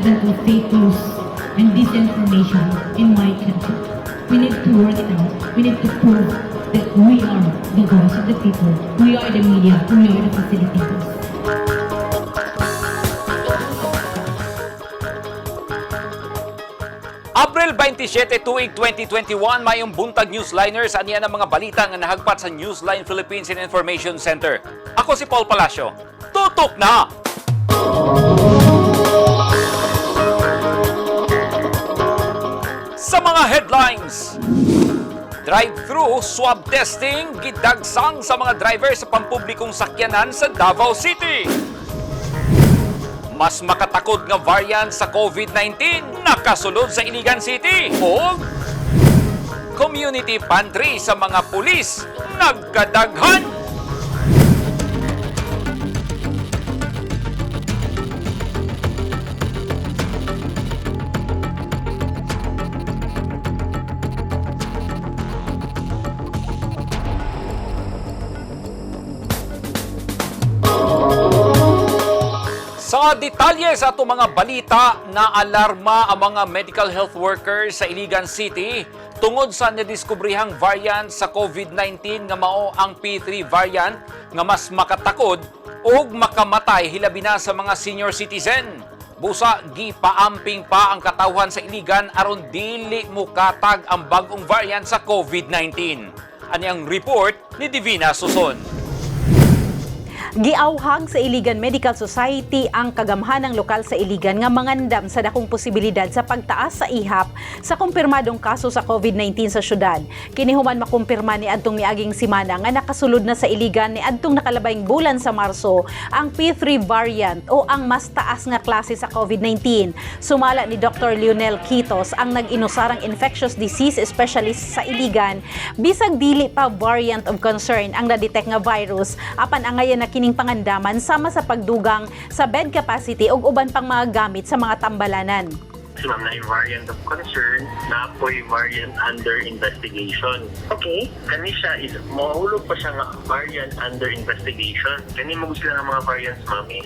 advent of fake news and disinformation in my country. We need to work it out. We need to prove that we are the voice of the people. We are the media. We are the facilitators. Abril 27, tuig 2021, mayong buntag newsliners, aniya ng mga balita nga nahagpat sa Newsline Philippines and Information Center. Ako si Paul Palacio. Tutok na! Sa mga headlines, drive-thru swab testing gidagsang sa mga driver sa pampublikong sakyanan sa Davao City. Mas makatakod nga variant sa COVID-19 nakasulod sa Iligan City. O community pantry sa mga pulis nagkadaghan. Sa detalye sa ato mga balita, na alarma ang mga medical health workers sa Iligan City tungod sa nadiskubrihang variant sa COVID-19 nga mao ang P3 variant nga mas makatakod o makamatay hilabi na sa mga senior citizen. Busa gipaamping pa ang katawhan sa Iligan aron dili mukatag ang bag-ong variant sa COVID-19. Ani ang report ni Divina Suson. Giauhag sa Iligan Medical Society ang kagamhanang lokal sa Iligan nga mangandam sa dakong posibilidad sa pagtaas sa ihap sa kumpirmadong kaso sa COVID-19 sa syudad. Kini human makumpirma ni adtong miaging semana nga nakasulod na sa Iligan ni adtong nakalabayng bulan sa Marso ang P3 variant o ang mas taas nga klase sa COVID-19. Sumala ni Dr. Lionel Quitos, ang nag-inusarang infectious disease specialist sa Iligan, bisag dili pa variant of concern ang na-detect nga virus apan angayan na kining pangandaman sama sa pagdugang sa bed capacity ug uban pang mga gamit sa mga tambalanan. Ma'am, na yung variant of concern na po yung variant under investigation. Okay. Kani siya is, mahulog pa siya nga variant under investigation. Kani mo gusto lang ang mga variants, mami.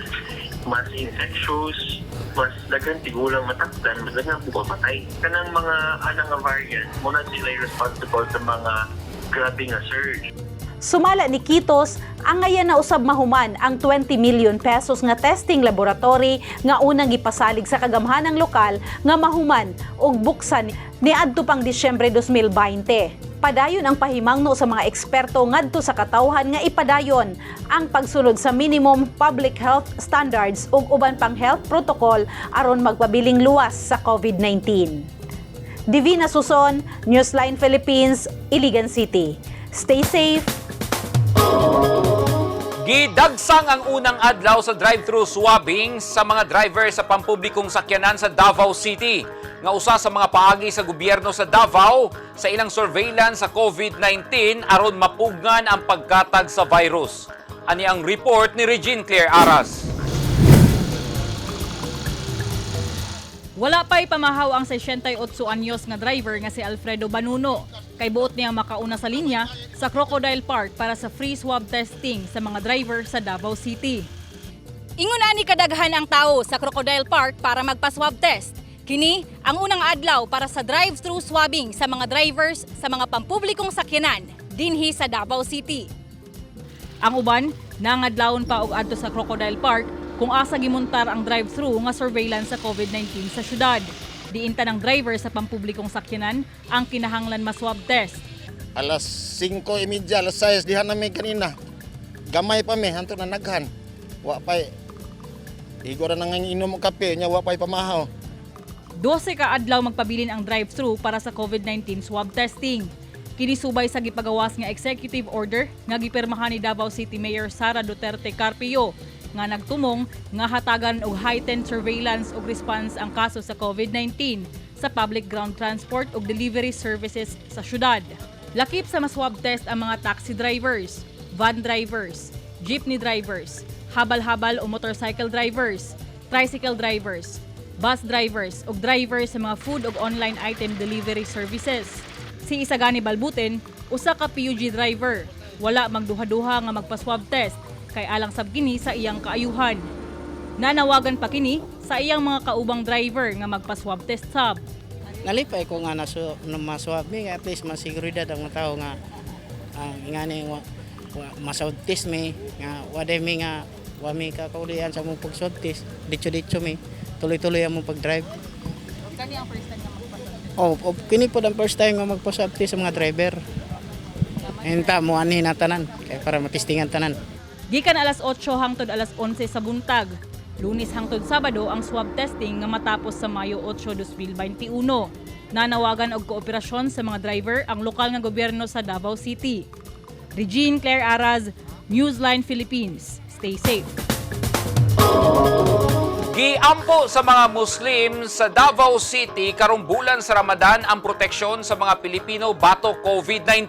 Mas infectious, mas dagang tigulang matakdan, mas dagang pupapatay. Kanang mga anang nga variant, muna sila responsible sa mga grabe nga surge. Sumala ni Quitos, ang ngayon na usab mahuman ang 20 million pesos nga testing laboratory nga unang gipasalig sa kagamhanang lokal nga mahuman og buksan ni adto pang Disyembre 2020. Padayon ang pahimangno sa mga eksperto ngadto sa katawhan nga ipadayon ang pagsunod sa minimum public health standards ug uban pang health protocol aron magpabiling luwas sa COVID-19. Divina Suson, Newsline Philippines, Iligan City. Stay safe. Gidagsang ang unang adlaw sa drive-thru swabbing sa mga driver sa pampublikong sakyanan sa Davao City. Nga usa sa mga paagi sa gobyerno sa Davao sa ilang surveillance sa COVID-19 aron mapugnan ang pagkatag sa virus. Ani ang report ni Regine Claire Aras. Wala pa'y pamahaw ang 68 anyos nga driver nga si Alfredo Banuno. Kay buot niyang makauna sa linya sa Crocodile Park para sa free swab testing sa mga driver sa Davao City. Ingon ani kadaghan ang tao sa Crocodile Park para magpa-swab test. Kini ang unang adlaw para sa drive-thru swabbing sa mga drivers sa mga pampublikong sakyanan dinhi sa Davao City. Ang uban, nangadlawon pa og adto sa Crocodile Park kung asa gimuntar ang drive-thru nga surveillance sa COVID-19 sa syudad. Diinta ng driver sa pampublikong sakyanan ang kinahanglan ma-swab test. Alas 5:30, alas 6 dihan namin kanina. Gamay pa mi hanto na naghan. Wa pay igora nang inom og kape nya wa pay pamahaw. 12 ka adlaw magpabilin ang drive-thru para sa COVID-19 swab testing. Kinisubay sa gipagawas nga executive order nga gipirmahan ni Davao City Mayor Sara Duterte Carpio nga nagtumong nga hatagan og heightened surveillance ug response ang kaso sa COVID-19 sa public ground transport ug delivery services sa syudad. Lakip sa maswab test ang mga taxi drivers, van drivers, jeepney drivers, habal-habal o motorcycle drivers, tricycle drivers, bus drivers ug drivers sa mga food ug online item delivery services. Si Isagani Balbuten, usa ka PUG driver, wala magduha-duha nga magpa-swab test kay alang sab kini sa iyang kaayuhan. Nanawagan pa kini sa iyang mga kaubang driver nga magpa-swab test sab. Nalipay ko nga na maswab mi, at least masiguridad ang mga tao nga ingani maswab test mi nga waday mi nga wami ka kaulian sa mong pag-swab test, ditso mi tuloy-tuloy ang mong pag-drive. Kani ang first time nga magpa-swab test? Kini po ang first time nga magpa-swab test sa mga driver. Enta mo ani na tanan kay para matistingan tanan. Gikan alas 8 hangtod alas 11 sa buntag. Lunes hangtod Sabado ang swab testing nga matapos sa Mayo 8, 2021. Nanawagan og kooperasyon sa mga driver ang lokal nga gobyerno sa Davao City. Regine Claire Araz, Newsline Philippines. Stay safe. Giampo sa mga Muslim sa Davao City karong bulan sa Ramadan ang proteksyon sa mga Pilipino batok COVID-19.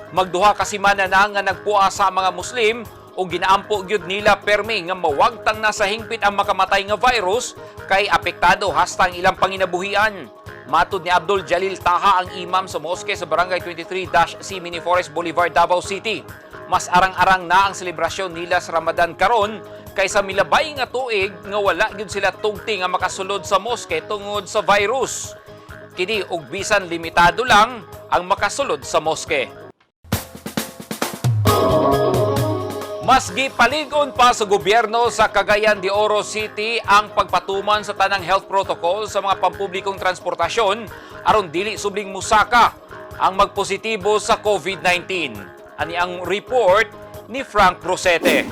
Magduha ka semana na nga nagpuas sa mga Muslim o ginaampo gyud nila permi nga mawagtang na sa hingpit ang makamatay nga virus kay apektado hasta ang ilang panginabuhian. Matud ni Abdul Jalil Taha ang imam sa moske sa Barangay 23-C Mini Forest Boulevard, Davao City. Mas arang-arang na ang selebrasyon nila sa Ramadan karon kaysa milabay nga tuig nga wala gyud sila tugti nga makasulod sa moske tungod sa virus. Kini og bisan limitado lang ang makasulod sa moske. Mas gipaligon pa sa gobyerno sa Cagayan de Oro City ang pagpatuman sa tanang health protocol sa mga pampublikong transportasyon aron dili subling musaka ang magpositibo sa COVID-19. Ani ang report ni Frank Rosete.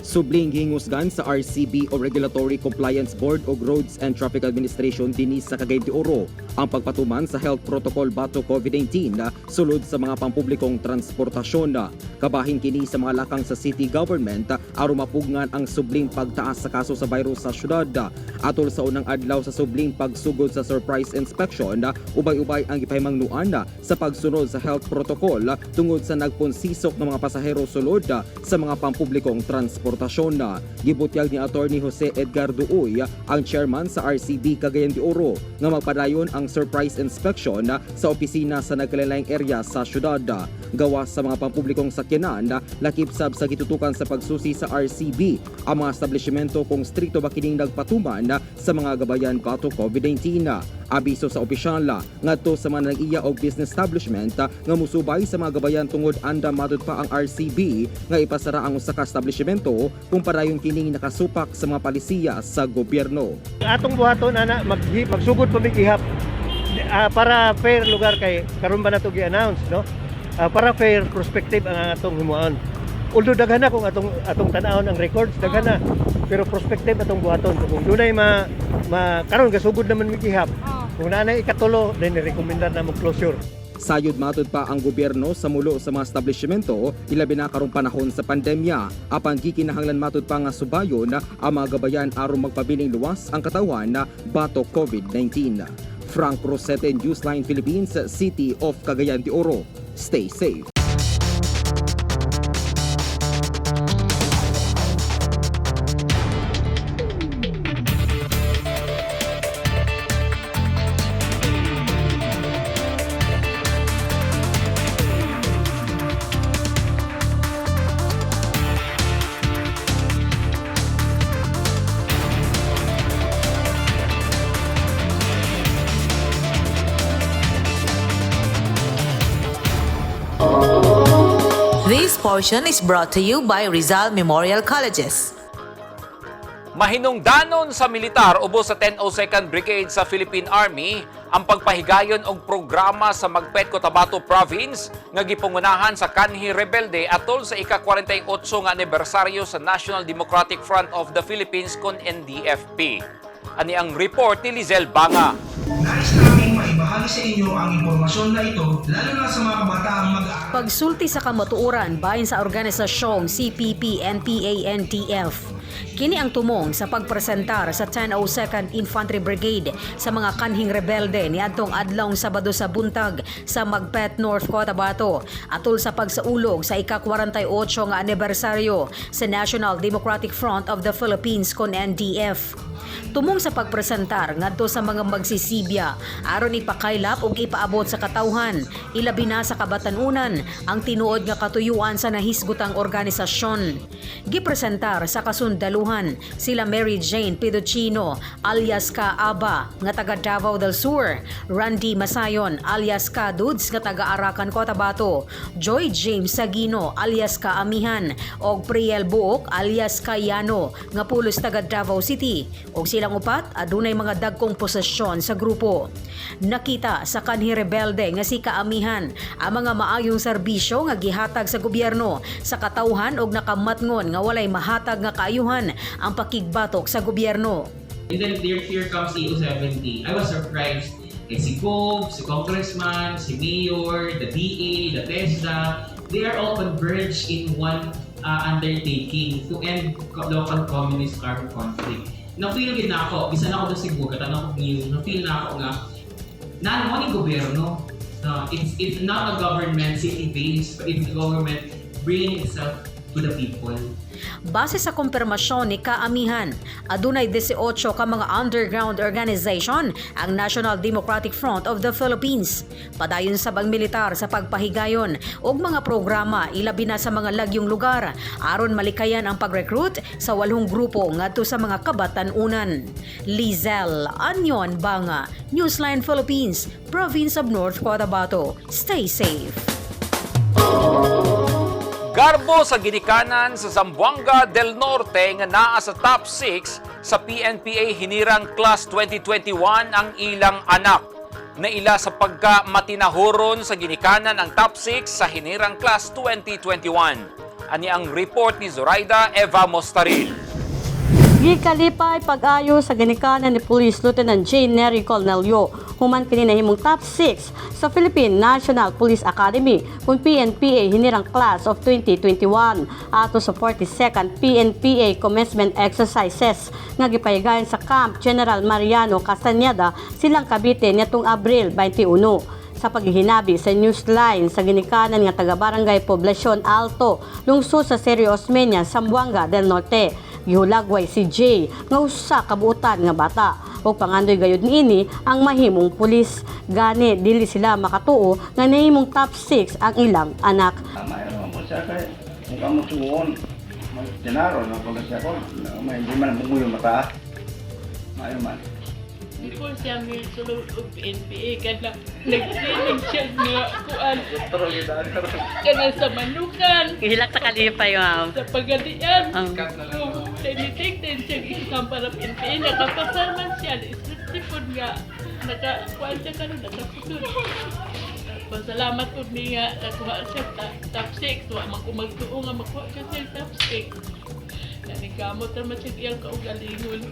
Subling gihingusgan sa RCB o Regulatory Compliance Board o Roads and Traffic Administration dinis sa Cagayan de Oro ang pagpatuman sa health protocol batok COVID-19 sulod sa mga pampublikong transportasyon. Kabahin kini sa mga lakang sa city government aron mapugngan ang subling pagtaas sa kaso sa virus sa syudad. Atol sa unang adlaw sa subling pagsugod sa surprise inspection, ubay-ubay ang gipahimangnuan sa pagsunod sa health protocol tungod sa nagponsisok ng mga pasahero sulod sa mga pampublikong transportasyon. Gibutyag ni Attorney Jose Edgar Duoy, ang chairman sa RCB Cagayan de Oro, nga magpadayon ang surprise inspection sa opisina sa nagkalalayang area sa syudad. Gawas sa mga pampublikong sakyanan, lakip sab sa gitutukan sa pagsusi sa RCB ang mga establishmento kung strikto ba kining nagpatuman sa mga gabayan batok COVID-19. Abiso sa opisyal ngadto sa mga nag-iya og business establishment nga musubay sa mga gabayan tungod anda madud pa ang RCB nga ipasara ang usa ka establishmento kung parayon kining nakasupak sa mga palisiya sa gobyerno. Atong buhaton ana magsugod pa ihap para fair lugar kay karon ba nato gi-announce no? Para fair perspective ang atong himuon. Although daghan na kung atong tan-awon ang records daghan na, pero prospective atong buhaton kung dunay karon gasugod naman mikihap. Kung nanay ikatulo then recommendar na mo closure. Sayod matud pa ang gobyerno sa mulo sa mga establishmento ilabi na karong panahon sa pandemya. Apan gikinahanglan matud pa nga subayon ang mga gabayan aron magpabiling luwas ang katawan batok COVID-19. Frank Rosete, Newsline Philippines, City of Cagayan de Oro. Stay safe. This portion is brought to you by Rizal Memorial Colleges. Mahinungdanon sa militar ubos sa 102nd Brigade sa Philippine Army ang pagpahigayon og programa sa Magpet, Cotabato Province nga gipungunahan sa kanhi rebelde atol sa ika-48 nga anibersaryo sa National Democratic Front of the Philippines kon NDFP. Ani ang report ni Lizel Banga. Nais naming maibahagi sa inyo ang impormasyon na ito, lalo na sa mga kabataang mag-aaral. Pagsulti sa kamatuoran bahin sa organisasyong CPP-NPA-NTF. Kini ang tumong sa pagpresentar sa 102nd Infantry Brigade sa mga kanhing rebelde ni adtong adlawng Sabado sa buntag sa Magpet, North Cotabato atol sa pagsaulog sa ika-48 nga anibersaryo sa National Democratic Front of the Philippines kon NDF. Tumong sa pagpresentar ngadto sa mga magsisibya aron ipakaylap ug ipaabot sa katawhan ilabi na sa kabatanunan ang tinuod nga katuyuan sa nahisgotang organisasyon. Gipresentar sa kasundaluhan naapruhan sila Mary Jane Piduchino alias Ka Aba nga taga Davao del Sur, Randy Masayon alias Ka Dudes nga taga Arakan, Cotabato, Joy James Sagino alias Ka Amihan og Priel Buok alias Ka Yano nga pulos taga Davao City, og silang upat adunay mga dagkong posisyon sa grupo. Nakita sa kanhi rebelde nga si Ka Amihan ang mga maayong serbisyo nga gihatag sa gobyerno sa katawhan og nakamatngon nga walay mahatag nga kaayuhan ang pakigbatok sa gobyerno. And then here comes EU70. I was surprised. Si Gov, si Congressman, si Mayor, the DA, the TESDA, they are all converged in one undertaking to end local communist armed conflict. Na-feel din na ako, isa na ako doon siguro, katanong ko yung na-feel na ako nga, mo ni gobyerno. It's not a government city-based, but it's a government bringing itself to the people. Base sa kumpirmasyon ni Ka Amihan, adunay 18 ka mga underground organization ang National Democratic Front of the Philippines. Padayon sa bang militar sa pagpahigayon og mga programa ilabi na sa mga lagyong lugar aron malikayan ang pag-recruit sa 8 grupo ngadto sa mga kabatan-unan. Lizel Anyon Banga, Newsline Philippines, Province of North Cotabato. Stay safe. Garbo sa ginikanan sa Zamboanga del Norte nga naa sa top 6 sa PNPA Hinirang Class 2021 ang ilang anak. Naila sa pagka-matinahuron sa ginikanan ang top 6 sa Hinirang Class 2021. Ani ang report ni Zoraida Eva Mostaril. Gikalipay pag-ayo sa ginikanan ni Police Lieutenant J. Nery Colnelio, human kini nahimong top 6 sa Philippine National Police Academy kung PNPA Hinirang Class of 2021 ato sa 42nd PNPA Commencement Exercises nga gipahigayon sa Camp General Mariano Castañeda, Silang Cavite nitong Abril 21. Sa paghihinabi sa Newsline sa ginikanan nga taga-barangay Poblacion Alto, lungsod sa Serio Osmeña, Zamboanga del Norte. Gihulagway si Jay nga usa ka buotan nga bata ug pangandoy gayud niini ang mahimong pulis. Gani dili sila makatuo nga nahimong top 6 ang ilang anak. Mayroon mo siya kay kung kamo tuon magtinaro na pag siya ko may hindi man munguyo mata. Mayroon man. Before siya may sulod og PNPA kada nag-training siya nga kuan kana sa manukan Hilak ta kalipay ma'am. sa pagadian tinitignan siya isang para PNPA nakapasaman siya isipod nga nakakuan siya karon nakaputod. Pasalamat po niya nakuha siya top 6 wa man ko magtuo nga makuha siya sa top 6 nanigamot naman siya iyang kaugalingon.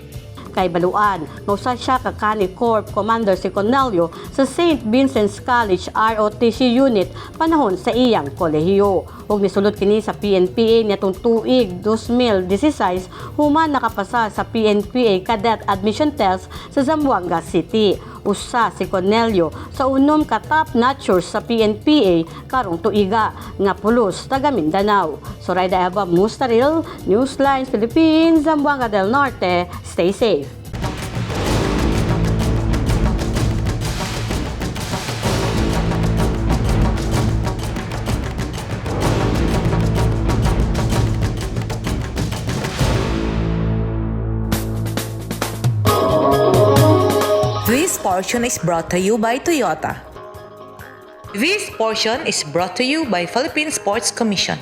Kay baluan, mausa siya ka Kani Corp Commander si Cornelio sa St. Vincent's College ROTC unit panahon sa iyang kolehiyo. Ug nisulod kini sa PNPA nitong tuig 2016 human nakapasa sa PNPA Cadet Admission Test sa Zamboanga City. Usa si Cornelio sa unom ka top notchers sa PNPA karong tuiga nga pulos taga Mindanao. Zoraida Eva Mustaril, Newsline Philippines, Zamboanga del Norte. Stay safe. This portion is brought to you by Toyota. This portion is brought to you by Philippine Sports Commission.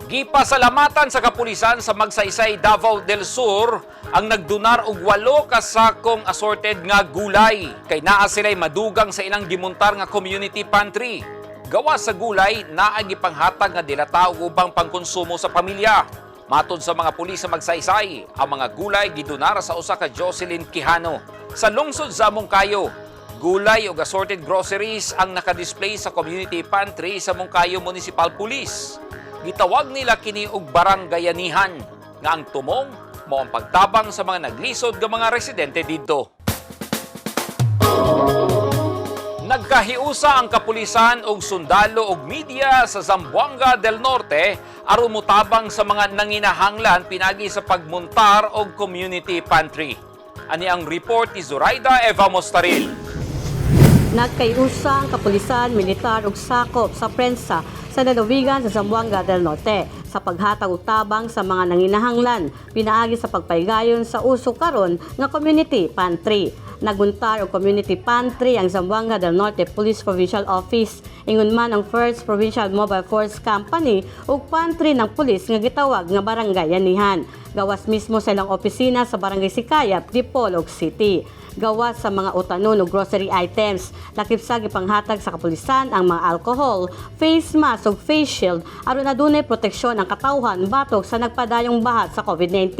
Gipasalamatan sa kapulisan sa Magsaysay, Davao del Sur ang nagdunar og 8 ka sakong assorted nga gulay kay naa sila'y madugang sa ilang gimuntar nga community pantry. Gawa sa gulay naa gipanghatag nga dilata og ubang pangkonsumo sa pamilya. Matod sa mga pulis sa Magsaysay, ang mga gulay gidunar sa usa ka Jocelyn Quijano. Sa lungsod sa Mungkayo, gulay ug assorted groceries ang nakadisplay sa community pantry sa Mungkayo Municipal Police. Gitawag nila kini og barangayanihan nga ang tumong mao ang pagtabang sa mga naglisod nga mga residente didto. Nagkahiusa ang kapulisan og sundalo ug media sa Zamboanga del Norte aron motabang sa mga nanginahanglan pinagi sa pagmuntar og community pantry. Ani ang report ni Zoraida Eva Mostaril. Nagkayusa ang kapulisan, militar ug sakop sa prensa sa lalawigan sa Zamboanga del Norte sa paghatag og tabang sa mga nanginahanglan pinaagi sa pagpaygayon sa uso karon nga community pantry. Naguntar og community pantry ang Zamboanga del Norte Police Provincial Office. Ingon man ang First Provincial Mobile Force Company ug pantry ng pulis nga gitawag nga Barangay Anihan. Gawas mismo sa ilang opisina sa Barangay Sikayap, Dipolog City. Gawas sa mga utanon o grocery items. Lakip sa gipanghatag sa kapulisan ang mga alcohol, face mask ug face shield aron adunay proteksyon ang katawhan batok sa nagpadayong bahat sa COVID-19.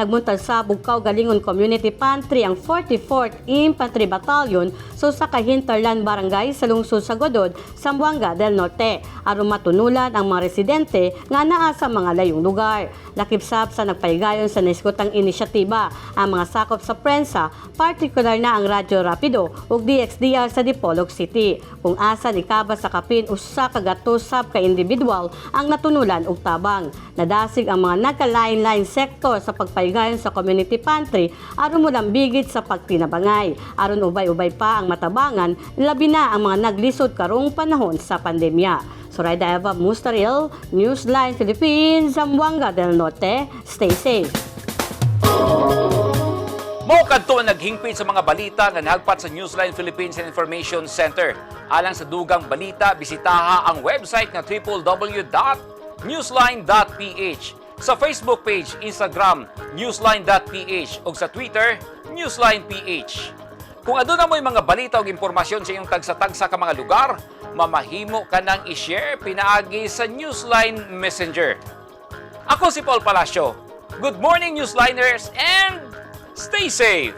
Nagmuntal sa Bugkaw Galingon Community Pantry ang 44th Infantry Battalion sa Hinterland Barangay sa lungsod sa Godod, Zamboanga del Norte aron matunulan ang mga residente nga naa sa mga layong lugar. Lakip sab sa nagpaygayon sa naiskutang inisyatiba ang mga sakop sa prensa, partikular na ang Radyo Rapido ug DXDR sa Dipolog City, kung asa ni kabas sa kapin usa ka gatusab ka individual ang natunulan og tabang. Nadasig ang mga nagkalain-lain sektor sa pagpaygayon sa community pantry aron mulambigit sa pagtinabangay. Aron ubay-ubay pa ang matabangan, labi na ang mga naglisod karong panahon sa pandemya. Soraya Eva Mustaril, Newsline Philippines, Zamboanga del Norte. Stay safe. Mao kadto ang naghingpit sa mga balita nga nahagpat sa Newsline Philippines Information Center. Alang sa dugang balita, bisitaha ang website nga www.newsline.ph. Sa Facebook page, Instagram, newsline.ph ug sa Twitter, newsline.ph. Kung aduna mo'y mga balita o impormasyon sa iyong tagsa-tagsa ka mga lugar, mamahimo ka nang i-share pinaagi sa Newsline Messenger. Ako si Paul Palacio. Good morning, Newsliners, and stay safe!